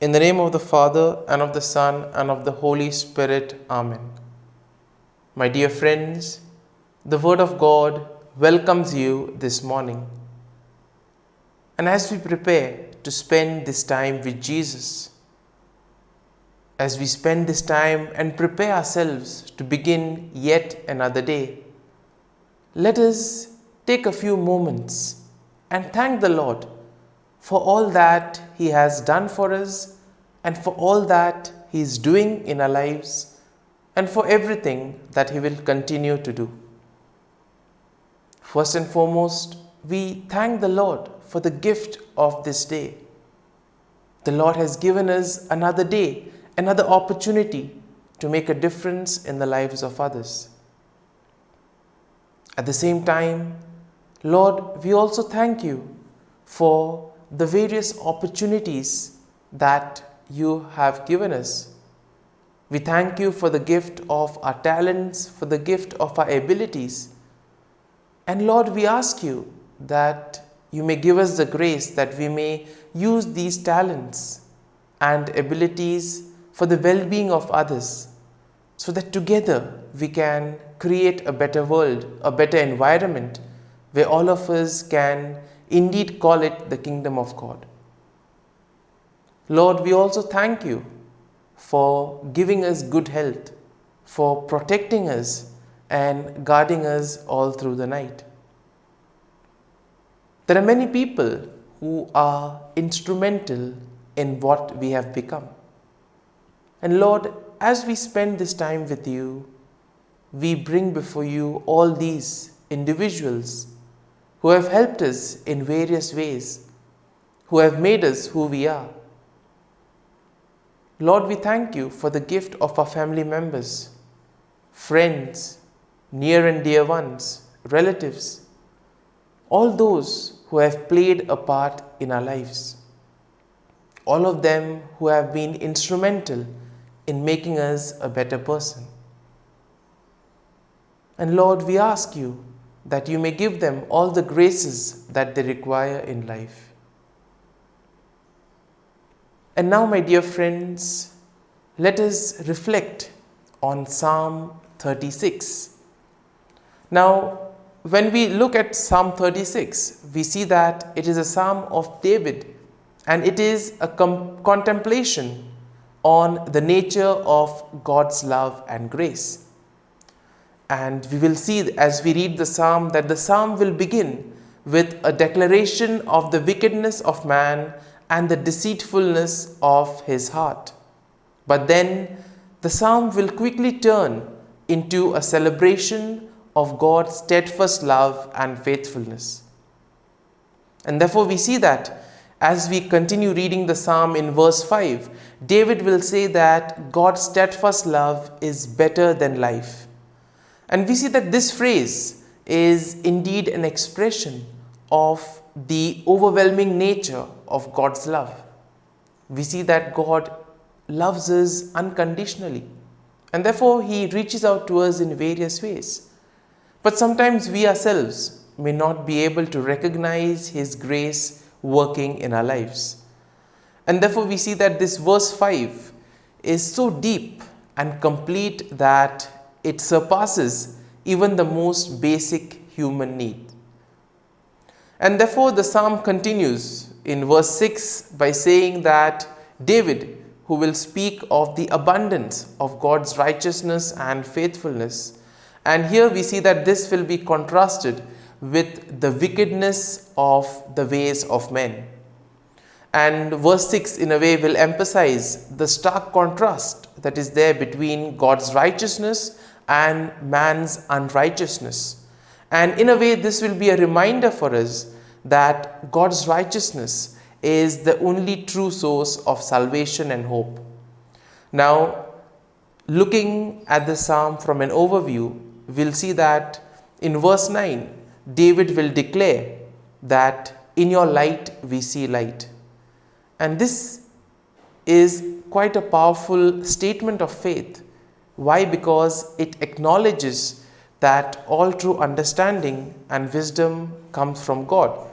In the name of the Father, and of the Son, and of the Holy Spirit. Amen. My dear friends, the Word of God welcomes you this morning. And as we prepare to spend this time with Jesus, as we spend this time and prepare ourselves to begin yet another day, let us take a few moments and thank the Lord for all that He has done for us and for all that He is doing in our lives and for everything that He will continue to do. First and foremost, we thank the Lord for the gift of this day. The Lord has given us another day, another opportunity to make a difference in the lives of others. At the same time, Lord, we also thank you for the various opportunities that you have given us. We thank you for the gift of our talents, for the gift of our abilities. And Lord, we ask you that you may give us the grace that we may use these talents and abilities for the well-being of others, so that together we can create a better world, a better environment, where all of us can indeed call it the kingdom of God. Lord, we also thank you for giving us good health, for protecting us and guarding us all through the night. There are many people who are instrumental in what we have become. And Lord, as we spend this time with you, we bring before you all these individuals who have helped us in various ways, who have made us who we are. Lord, we thank you for the gift of our family members, friends, near and dear ones, relatives, all those who have played a part in our lives, all of them who have been instrumental in making us a better person. And Lord, we ask you that you may give them all the graces that they require in life. And now, my dear friends, let us reflect on Psalm 36. Now, when we look at Psalm 36, we see that it is a psalm of David, and it is a contemplation on the nature of God's love and grace. And we will see as we read the psalm that the psalm will begin with a declaration of the wickedness of man and the deceitfulness of his heart. But then the psalm will quickly turn into a celebration of God's steadfast love and faithfulness. And therefore we see that as we continue reading the psalm in verse 5, David will say that God's steadfast love is better than life. And we see that this phrase is indeed an expression of the overwhelming nature of God's love. We see that God loves us unconditionally, and therefore He reaches out to us in various ways. But sometimes we ourselves may not be able to recognize His grace working in our lives. And therefore we see that this verse 5 is so deep and complete that it surpasses even the most basic human need. And therefore the psalm continues in verse 6 by saying that David, who will speak of the abundance of God's righteousness and faithfulness. And here we see that this will be contrasted with the wickedness of the ways of men. And verse 6 in a way will emphasize the stark contrast that is there between God's righteousness and man's unrighteousness. And in a way, this will be a reminder for us that God's righteousness is the only true source of salvation and hope. Now, looking at the psalm from an overview, we'll see that in verse 9, David will declare that in your light we see light. And this is quite a powerful statement of faith. Why? Because it acknowledges that all true understanding and wisdom comes from God.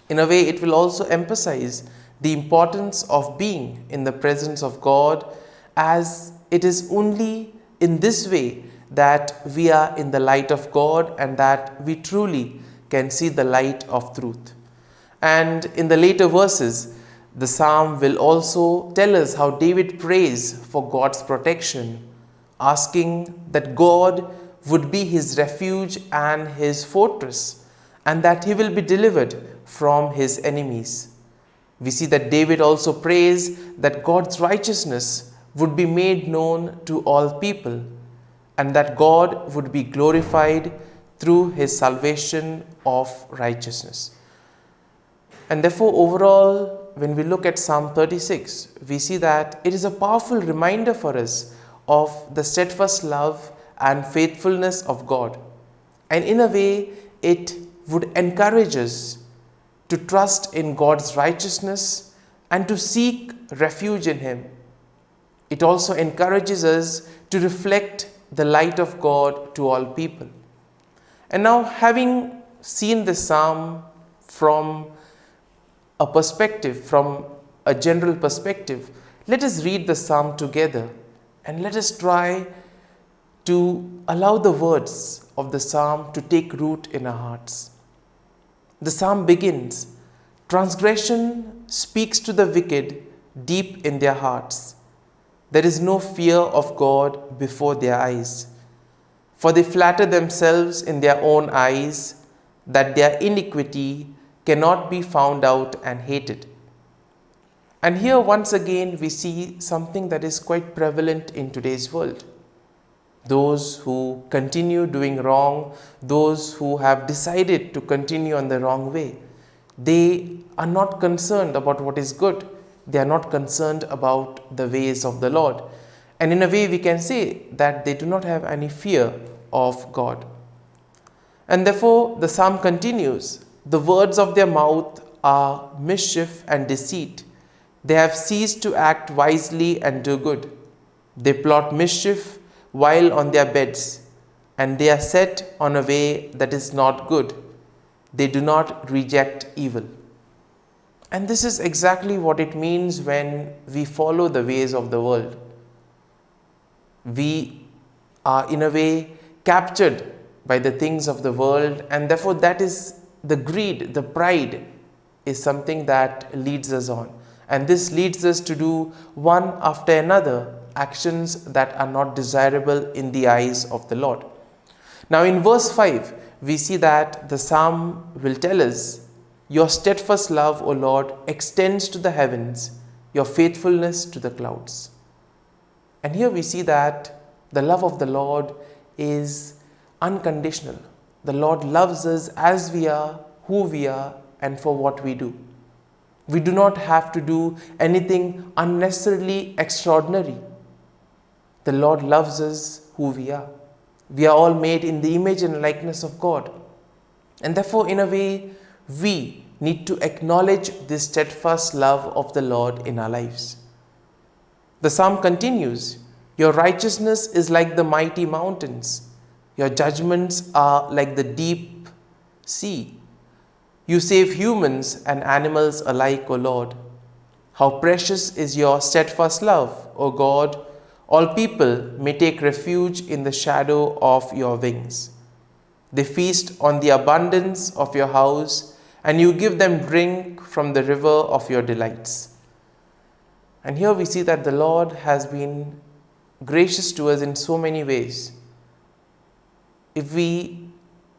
In a way, it will also emphasize the importance of being in the presence of God, as it is only in this way that we are in the light of God and that we truly can see the light of truth. And in the later verses, the psalm will also tell us how David prays for God's protection, asking that God would be his refuge and his fortress, and that he will be delivered from his enemies. We see that David also prays that God's righteousness would be made known to all people, and that God would be glorified through his salvation of righteousness. And therefore, overall, when we look at Psalm 36, we see that it is a powerful reminder for us of the steadfast love and faithfulness of God. And in a way, it would encourage us to trust in God's righteousness and to seek refuge in Him. It also encourages us to reflect the light of God to all people. And now, having seen this psalm from a perspective, from a general perspective, let us read the psalm together and let us try to allow the words of the psalm to take root in our hearts. The psalm begins, "Transgression speaks to the wicked deep in their hearts. There is no fear of God before their eyes. For they flatter themselves in their own eyes, that their iniquity cannot be found out and hated." And here once again we see something that is quite prevalent in today's world. Those who continue doing wrong, those who have decided to continue on the wrong way, they are not concerned about what is good. They are not concerned about the ways of the Lord. And in a way we can say that they do not have any fear of God. And therefore the psalm continues, "The words of their mouth are mischief and deceit. They have ceased to act wisely and do good. They plot mischief while on their beds, and they are set on a way that is not good. They do not reject evil." And this is exactly what it means when we follow the ways of the world. We are in a way captured by the things of the world, and therefore that is the greed, the pride is something that leads us on. And this leads us to do one after another actions that are not desirable in the eyes of the Lord. Now in verse 5, we see that the psalm will tell us, "Your steadfast love, O Lord, extends to the heavens, your faithfulness to the clouds." And here we see that the love of the Lord is unconditional. The Lord loves us as we are, who we are, and for what we do. We do not have to do anything unnecessarily extraordinary. The Lord loves us who we are. We are all made in the image and likeness of God. And therefore, in a way, we need to acknowledge this steadfast love of the Lord in our lives. The psalm continues, "Your righteousness is like the mighty mountains. Your judgments are like the deep sea. You save humans and animals alike, O Lord. How precious is your steadfast love, O God. All people may take refuge in the shadow of your wings. They feast on the abundance of your house, and you give them drink from the river of your delights." And here we see that the Lord has been gracious to us in so many ways. If we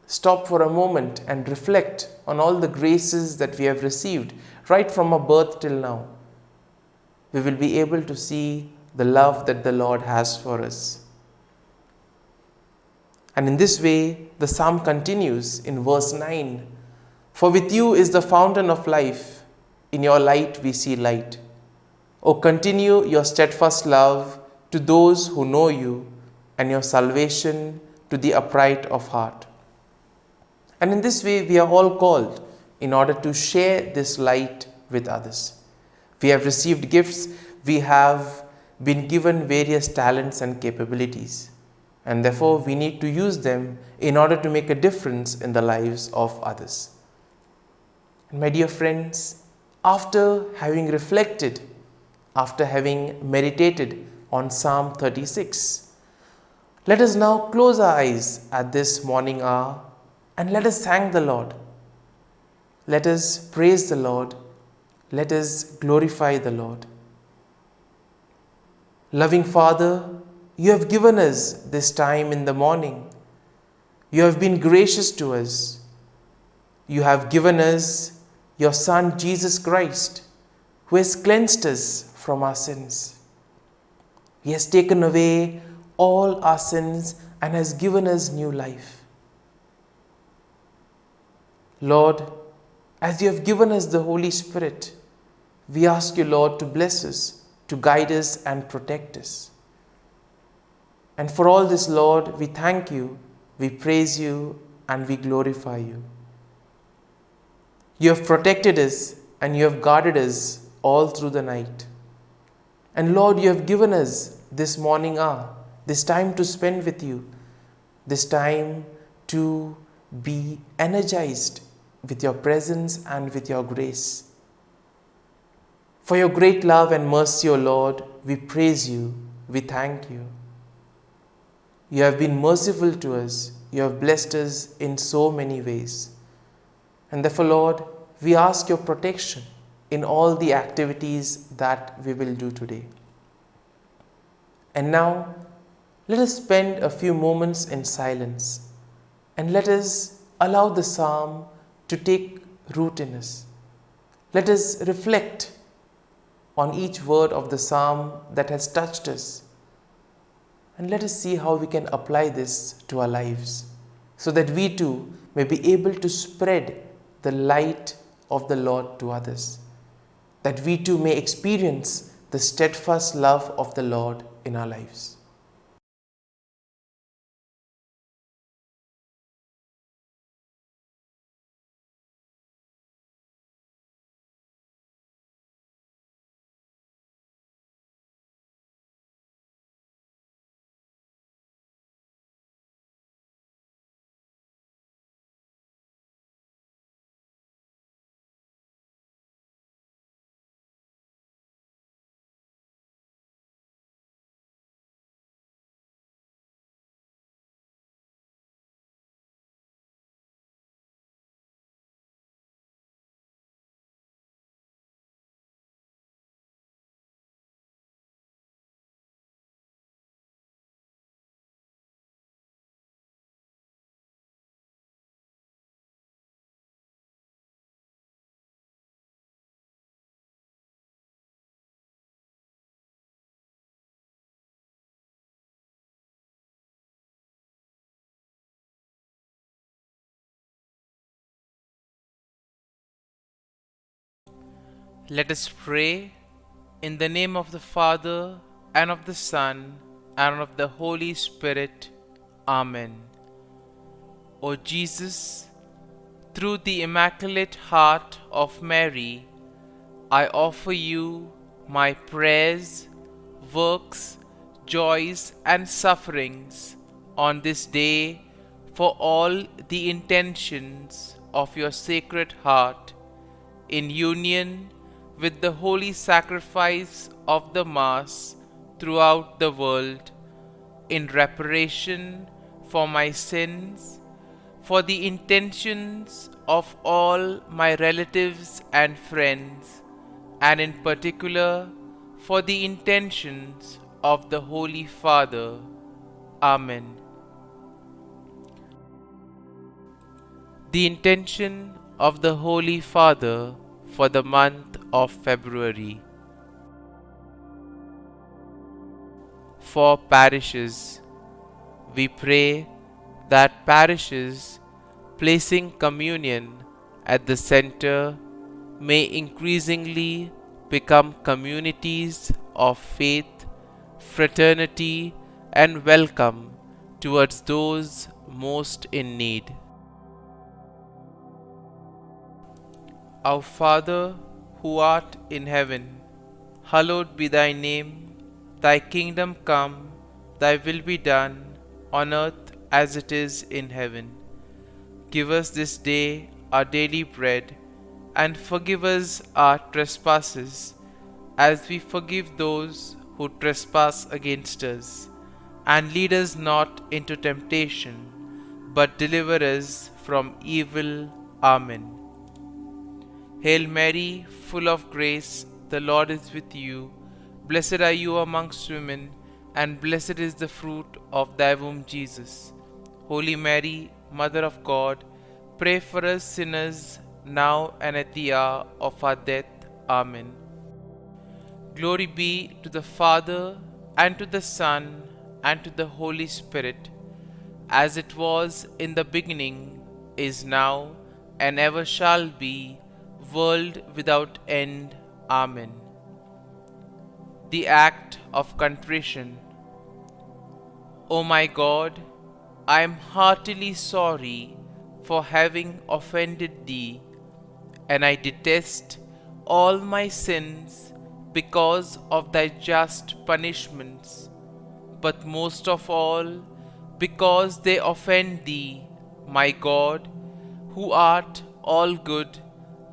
stop for a moment and reflect on all the graces that we have received right from our birth till now, we will be able to see the love that the Lord has for us. And in this way, the psalm continues in verse 9, "For with you is the fountain of life. In your light we see light. O continue your steadfast love to those who know you, and your salvation to the upright of heart." And in this way, we are all called in order to share this light with others. We have received gifts. We have been given various talents and capabilities. And therefore, we need to use them in order to make a difference in the lives of others. And my dear friends, after having reflected, after having meditated on Psalm 36, let us now close our eyes at this morning hour and let us thank the Lord. Let us praise the Lord. Let us glorify the Lord. Loving Father, you have given us this time in the morning. You have been gracious to us. You have given us your Son, Jesus Christ, who has cleansed us from our sins. He has taken away all our sins and has given us new life. Lord, as you have given us the Holy Spirit, we ask you, Lord, to bless us, to guide us and protect us. And for all this, Lord, we thank you, we praise you, and we glorify you. You have protected us and you have guarded us all through the night. And Lord, you have given us this morning hour, this time to spend with you, this time to be energized with your presence and with your grace. For your great love and mercy, O Lord, we praise you, we thank you. You have been merciful to us, you have blessed us in so many ways. And therefore, Lord, we ask your protection in all the activities that we will do today. And now, let us spend a few moments in silence and let us allow the psalm to take root in us. Let us reflect on each word of the psalm that has touched us, and let us see how we can apply this to our lives so that we too may be able to spread the light of the Lord to others, that we too may experience the steadfast love of the Lord in our lives. Let us pray in the name of the Father, and of the Son, and of the Holy Spirit. Amen. O Jesus, through the Immaculate Heart of Mary, I offer you my prayers, works, joys, and sufferings on this day for all the intentions of your Sacred Heart, in union with the holy sacrifice of the Mass throughout the world, in reparation for my sins, for the intentions of all my relatives and friends, and in particular for the intentions of the Holy Father. Amen. The intention of the Holy Father for the month of February. For parishes, we pray that parishes placing communion at the center may increasingly become communities of faith, fraternity, and welcome towards those most in need. Our Father, who art in heaven, hallowed be thy name. Thy kingdom come, thy will be done, on earth as it is in heaven. Give us this day our daily bread, and forgive us our trespasses, as we forgive those who trespass against us. And lead us not into temptation, but deliver us from evil. Amen. Hail Mary, full of grace, the Lord is with you. Blessed are you amongst women, and blessed is the fruit of thy womb, Jesus. Holy Mary, Mother of God, pray for us sinners, now and at the hour of our death. Amen. Glory be to the Father, and to the Son, and to the Holy Spirit, as it was in the beginning, is now, and ever shall be, world without end. Amen. The Act of Contrition. O my God, I am heartily sorry for having offended Thee, and I detest all my sins because of Thy just punishments, but most of all because they offend Thee, my God, who art all good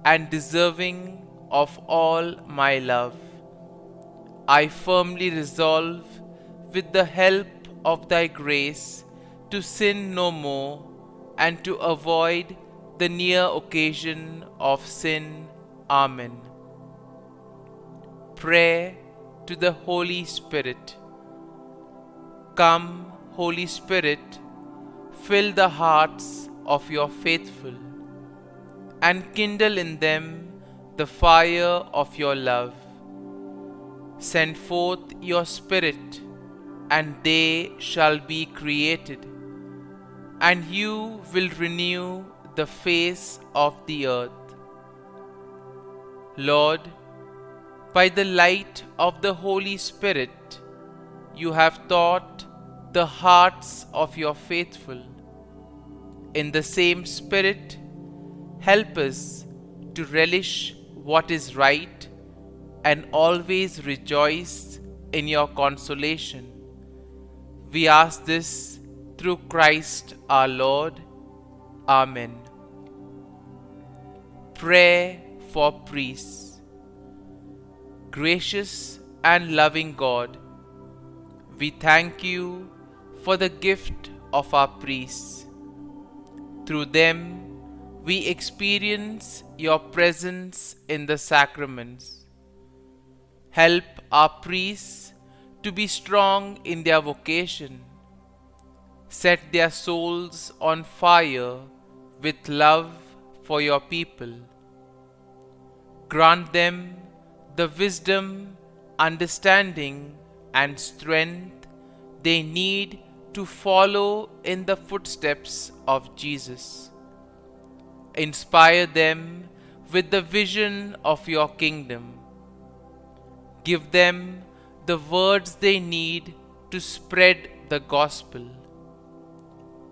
and deserving of all my love. I firmly resolve, with the help of Thy grace, to sin no more, and to avoid the near occasion of sin. Amen. Prayer to the Holy Spirit. Come, Holy Spirit, fill the hearts of your faithful, and kindle in them the fire of your love. Send forth your Spirit, and they shall be created, and you will renew the face of the earth. Lord, by the light of the Holy Spirit, you have taught the hearts of your faithful. In the same Spirit, help us to relish what is right and always rejoice in your consolation. We ask this through Christ our Lord. Amen. Prayer for priests. Gracious and loving God, we thank you for the gift of our priests. Through them, we experience your presence in the sacraments. Help our priests to be strong in their vocation. Set their souls on fire with love for your people. Grant them the wisdom, understanding, and strength they need to follow in the footsteps of Jesus. Inspire them with the vision of your kingdom. Give them the words they need to spread the gospel.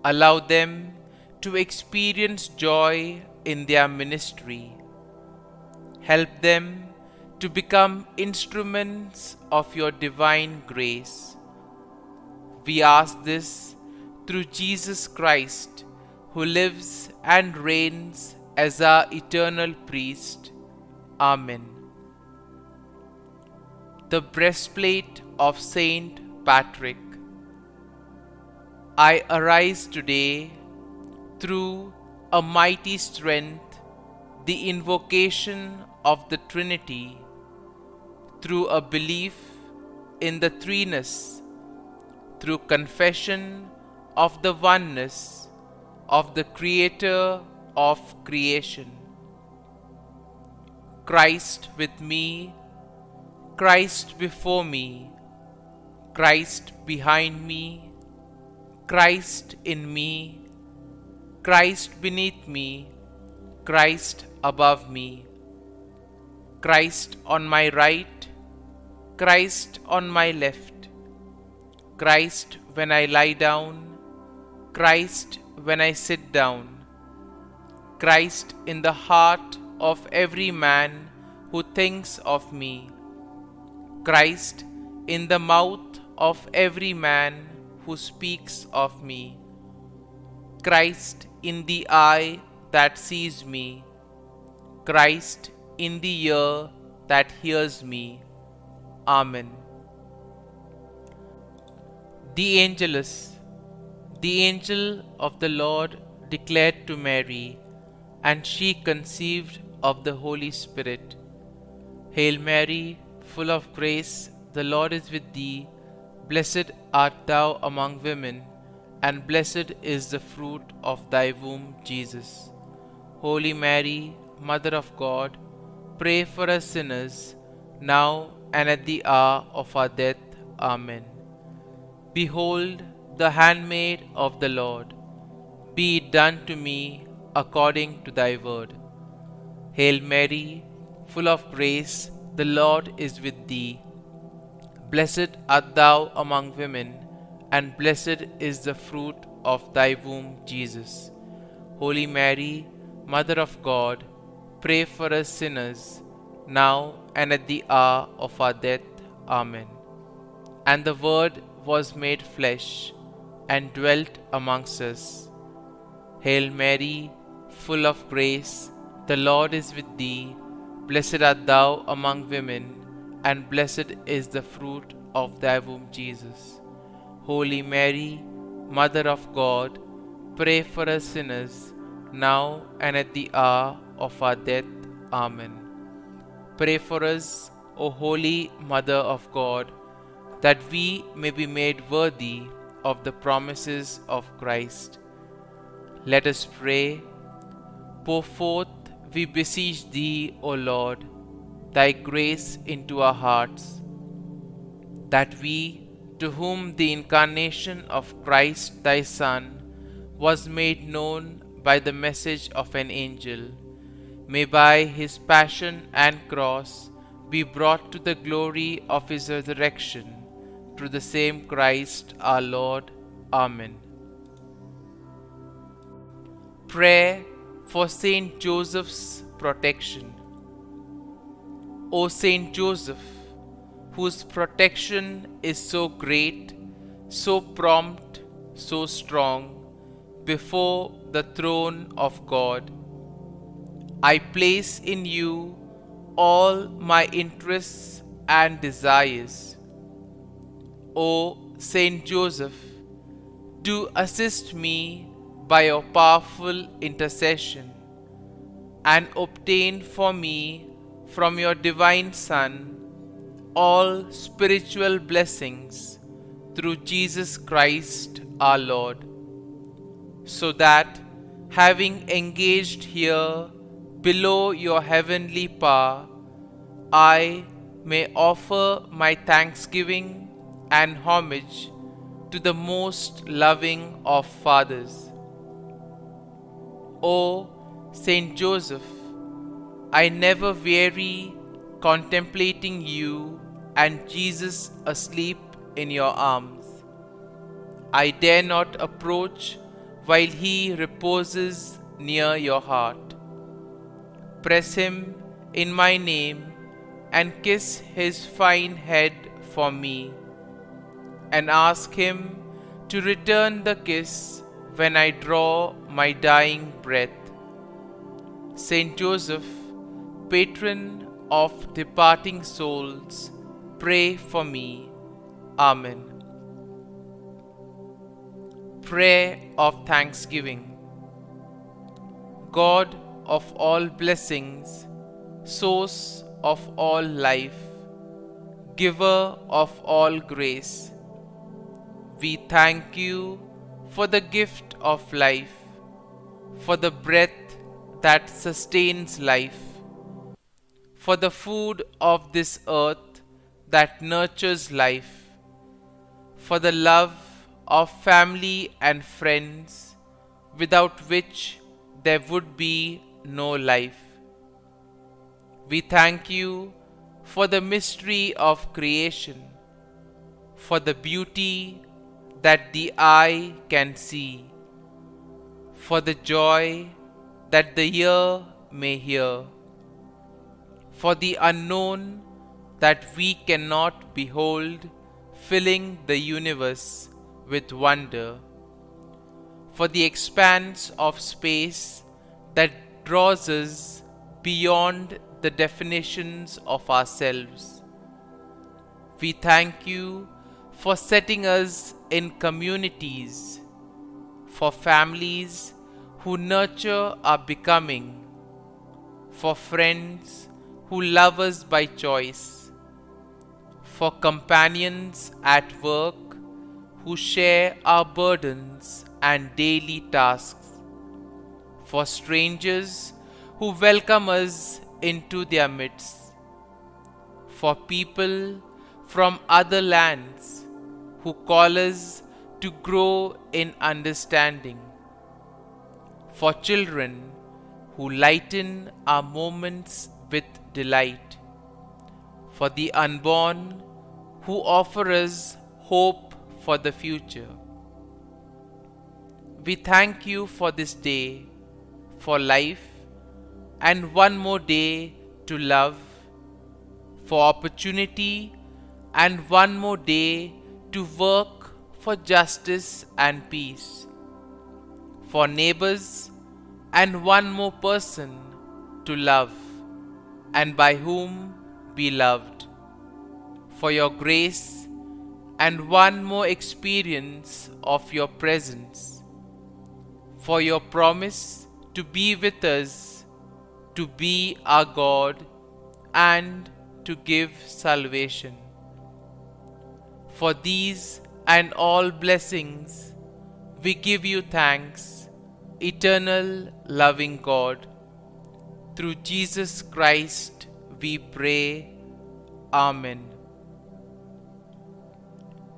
Allow them to experience joy in their ministry. Help them to become instruments of your divine grace. We ask this through Jesus Christ, who lives and reigns as our eternal priest. Amen. The breastplate of Saint Patrick. I arise today through a mighty strength, the invocation of the Trinity, through a belief in the threeness, through confession of the oneness of the Creator of creation. Christ with me, Christ before me, Christ behind me, Christ in me, Christ beneath me, Christ above me, Christ on my right, Christ on my left, Christ when I lie down, Christ when I sit down, Christ in the heart of every man who thinks of me, Christ in the mouth of every man who speaks of me, Christ in the eye that sees me, Christ in the ear that hears me. Amen. The Angelus. The angel of the Lord declared to Mary, and she conceived of the Holy Spirit. Hail Mary, full of grace, the Lord is with thee. Blessed art thou among women, and blessed is the fruit of thy womb, Jesus. Holy Mary, Mother of God, pray for us sinners, now and at the hour of our death. Amen. Behold, the handmaid of the Lord. Be it done to me according to thy word. Hail Mary, full of grace, the Lord is with thee. Blessed art thou among women, and blessed is the fruit of thy womb, Jesus. Holy Mary, Mother of God, pray for us sinners, now and at the hour of our death. Amen. And the Word was made flesh, and dwelt amongst us. Hail Mary, full of grace, the Lord is with thee. Blessed art thou among women, and blessed is the fruit of thy womb, Jesus. Holy Mary, Mother of God, pray for us sinners, now and at the hour of our death. Amen. Pray for us, O Holy Mother of God, that we may be made worthy of the promises of Christ. Let us pray. Pour forth, we beseech thee, O Lord, thy grace into our hearts, that we, to whom the incarnation of Christ thy Son was made known by the message of an angel, may by his passion and cross be brought to the glory of his resurrection, through the same Christ our Lord. Amen. Prayer for Saint Joseph's protection. O Saint Joseph, whose protection is so great, so prompt, so strong, before the throne of God, I place in you all my interests and desires. O Saint Joseph, do assist me by your powerful intercession, and obtain for me from your divine Son all spiritual blessings through Jesus Christ our Lord, so that, having engaged here below your heavenly power, I may offer my thanksgiving and homage to the most loving of fathers. O Saint Joseph, I never weary contemplating you and Jesus asleep in your arms. I dare not approach while he reposes near your heart. Press him in my name and kiss his fine head for me, and ask him to return the kiss when I draw my dying breath. Saint Joseph, patron of departing souls, pray for me. Amen. Prayer of Thanksgiving. God of all blessings, source of all life, giver of all grace, we thank you for the gift of life, for the breath that sustains life, for the food of this earth that nurtures life, for the love of family and friends, without which there would be no life. We thank you for the mystery of creation, for the beauty that the eye can see, for the joy that the ear may hear, for the unknown that we cannot behold, filling the universe with wonder, for the expanse of space that draws us beyond the definitions of ourselves. We thank you for setting us in communities, for families who nurture our becoming, for friends who love us by choice, for companions at work who share our burdens and daily tasks, for strangers who welcome us into their midst, for people from other lands who call us to grow in understanding, for children who lighten our moments with delight, for the unborn who offer us hope for the future. We thank you for this day, for life, and one more day to love, for opportunity, and one more day to work for justice and peace, for neighbors, and one more person to love, and by whom be loved, for your grace, and one more experience of your presence, for your promise to be with us, to be our God, and to give salvation. For these and all blessings, we give you thanks, eternal loving God. Through Jesus Christ we pray. Amen.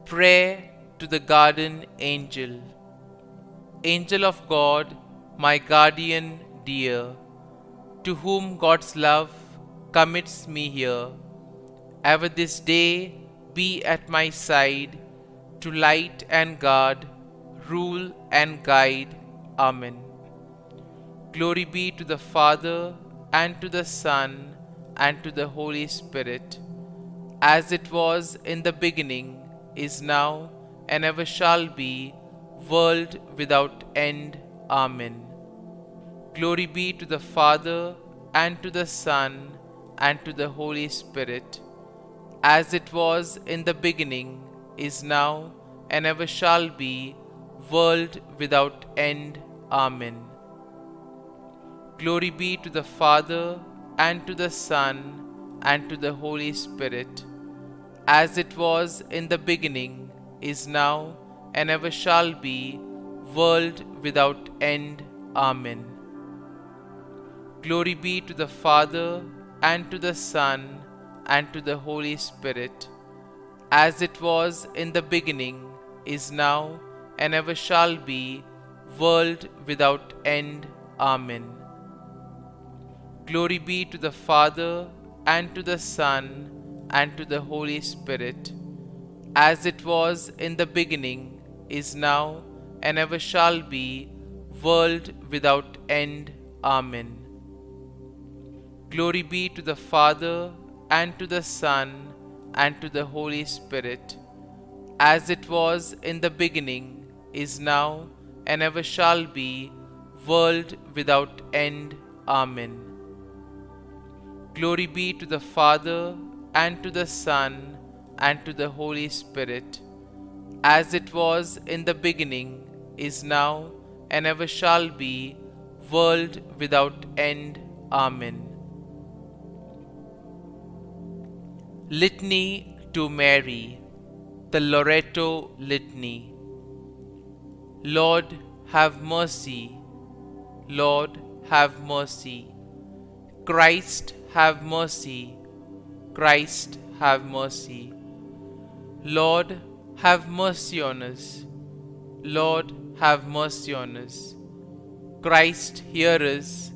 Prayer to the Guardian Angel. Angel of God, my guardian dear, to whom God's love commits me here, ever this day be at my side, to light and guard, rule and guide. Amen. Glory be to the Father, and to the Son, and to the Holy Spirit, as it was in the beginning, is now, and ever shall be, world without end. Amen. Glory be to the Father, and to the Son, and to the Holy Spirit, as it was in the beginning, is now, and ever shall be, world without end. Amen. Glory be to the Father, and to the Son, and to the Holy Spirit, as it was in the beginning, is now, and ever shall be, world without end. Amen. Glory be to the Father, and to the Son, and to the Holy Spirit, as it was in the beginning, is now, and ever shall be, world without end. Amen. Glory be to the Father, and to the Son, and to the Holy Spirit, as it was in the beginning, is now, and ever shall be, world without end. Amen. Glory be to the Father, and to the Son, and to the Holy Spirit, as it was in the beginning, is now, and ever shall be, world without end. Amen. Glory be to the Father, and to the Son, and to the Holy Spirit, as it was in the beginning, is now, and ever shall be, world without end. Amen. Litany to Mary, the Loreto Litany. Lord, have mercy. Lord, have mercy. Christ, have mercy. Christ, have mercy. Lord, have mercy on us. Lord, have mercy on us. Christ, hear us.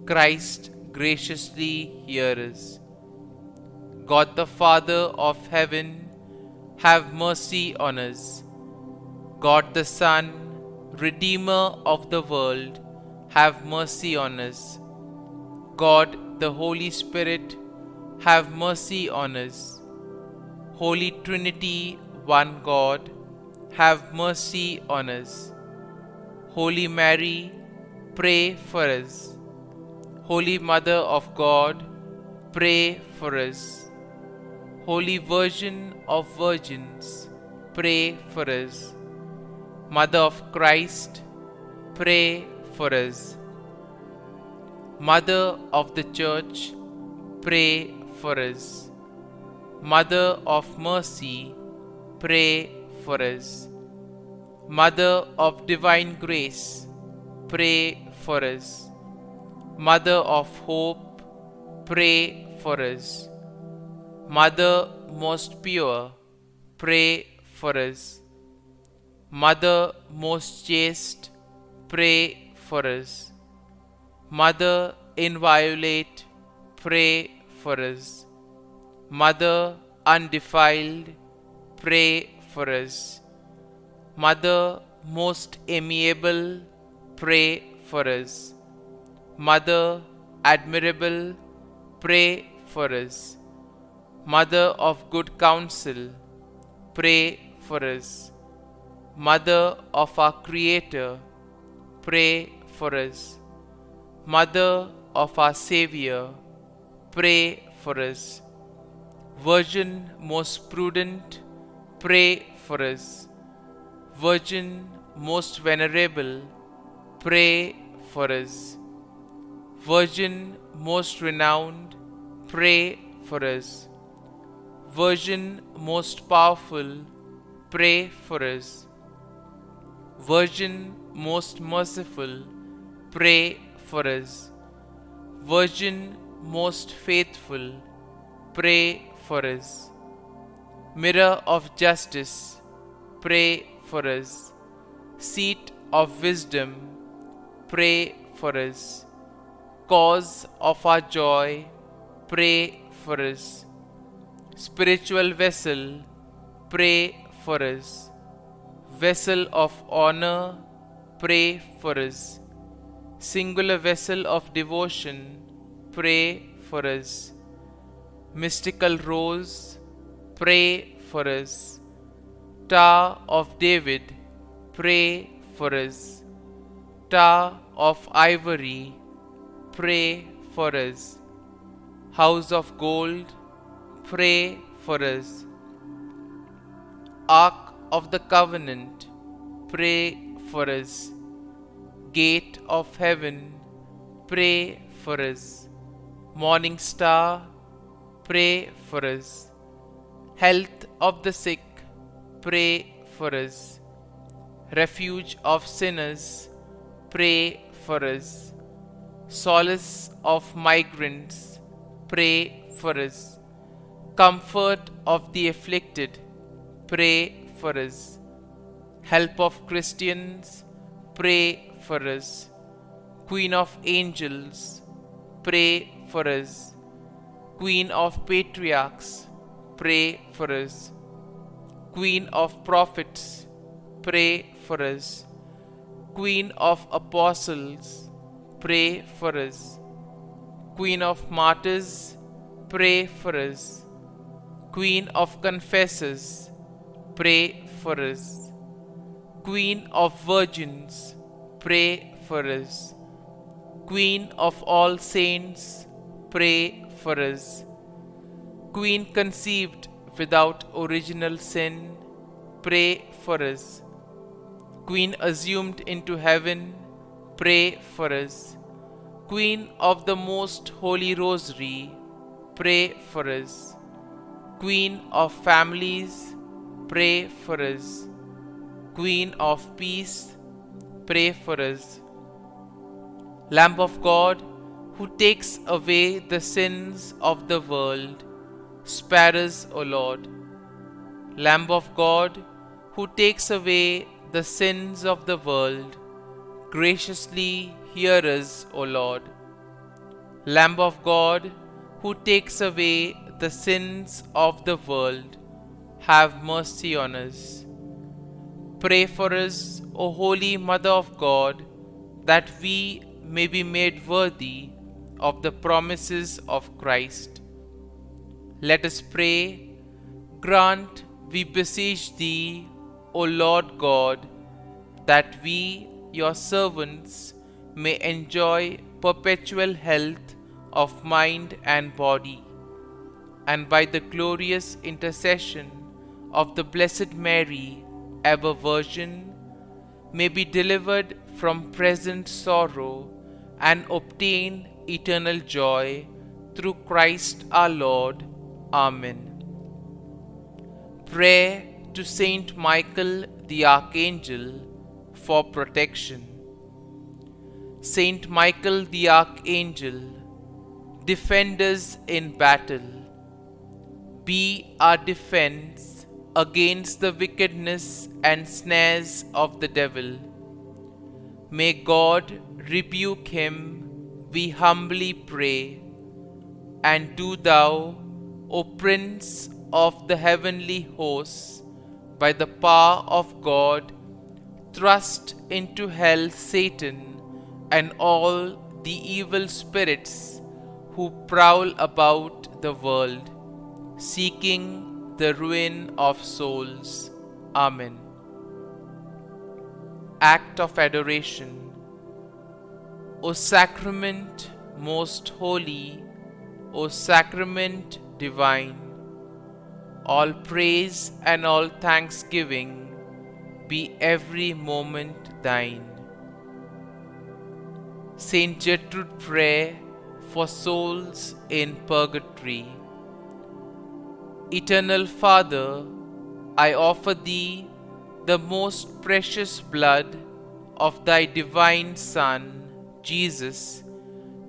Christ, graciously hear us. God the Father of heaven, have mercy on us. God the Son, Redeemer of the world, have mercy on us. God the Holy Spirit, have mercy on us. Holy Trinity, one God, have mercy on us. Holy Mary, pray for us. Holy Mother of God, pray for us. Holy Virgin of Virgins, pray for us. Mother of Christ, pray for us. Mother of the Church, pray for us. Mother of Mercy, pray for us. Mother of Divine Grace, pray for us. Mother of Hope, pray for us. Mother most pure, pray for us. Mother most chaste, pray for us. Mother inviolate, pray for us. Mother undefiled, pray for us. Mother most amiable, pray for us. Mother admirable, pray for us. Mother of good counsel, pray for us. Mother of our Creator, pray for us. Mother of our Savior, pray for us. Virgin most prudent, pray for us. Virgin most venerable, pray for us. Virgin most renowned, pray for us. Virgin most powerful, pray for us. Virgin most merciful, pray for us. Virgin most faithful, pray for us. Mirror of justice, pray for us. Seat of wisdom, pray for us. Cause of our joy, pray for us. Spiritual vessel, pray for us. Vessel of honor, pray for us. Singular vessel of devotion, pray for us. Mystical rose, pray for us. Tower of David, pray for us. Tower of ivory, pray for us. House of gold, pray for us. Ark of the Covenant, pray for us. Gate of heaven, pray for us. Morning star, pray for us. Health of the sick, pray for us. Refuge of sinners, pray for us. Solace of migrants, pray for us. Comfort of the afflicted, pray for us. Help of Christians, pray for us. Queen of angels, pray for us. Queen of patriarchs, pray for us. Queen of prophets, pray for us. Queen of apostles, pray for us. Queen of martyrs, pray for us. Queen of confessors, pray for us. Queen of virgins, pray for us. Queen of all saints, pray for us. Queen conceived without original sin, pray for us. Queen assumed into heaven, pray for us. Queen of the Most Holy Rosary, pray for us. Queen of families, pray for us. Queen of peace, pray for us. Lamb of God, who takes away the sins of the world, spare us, O Lord. Lamb of God, who takes away the sins of the world, graciously hear us, O Lord. Lamb of God, who takes away the sins of the world, have mercy on us. Pray for us, O Holy Mother of God, that we may be made worthy of the promises of Christ. Let us pray. Grant, we beseech Thee, O Lord God, that we, your servants, may enjoy perpetual health of mind and body, and by the glorious intercession of the Blessed Mary, ever Virgin, may be delivered from present sorrow and obtain eternal joy through Christ our Lord. Amen. Prayer to Saint Michael the Archangel for protection. Saint Michael the Archangel, defend us in battle. Be our defense against the wickedness and snares of the devil. May God rebuke him, we humbly pray. And do thou, O Prince of the heavenly hosts, by the power of God, thrust into hell Satan and all the evil spirits who prowl about the world, seeking the ruin of souls. Amen. Act of Adoration. O Sacrament most holy, O Sacrament divine, all praise and all thanksgiving be every moment thine. Saint Gertrude Prayer for souls in purgatory. Eternal Father, I offer Thee the most precious blood of Thy divine Son, Jesus,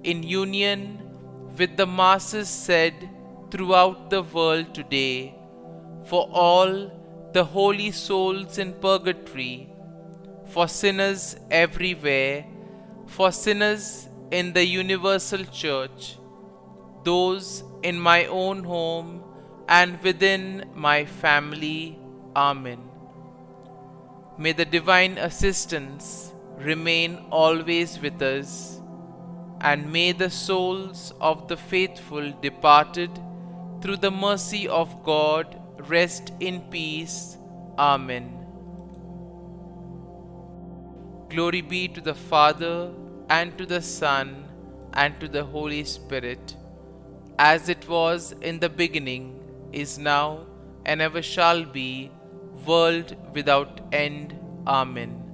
in union with the masses said throughout the world today, for all the holy souls in purgatory, for sinners everywhere, for sinners in the universal church, those in my own home and within my family. Amen. May the divine assistance remain always with us, and may the souls of the faithful departed through the mercy of God rest in peace. Amen. Glory be to the Father, and to the Son, and to the Holy Spirit, as it was in the beginning, is now, and ever shall be, world without end. Amen.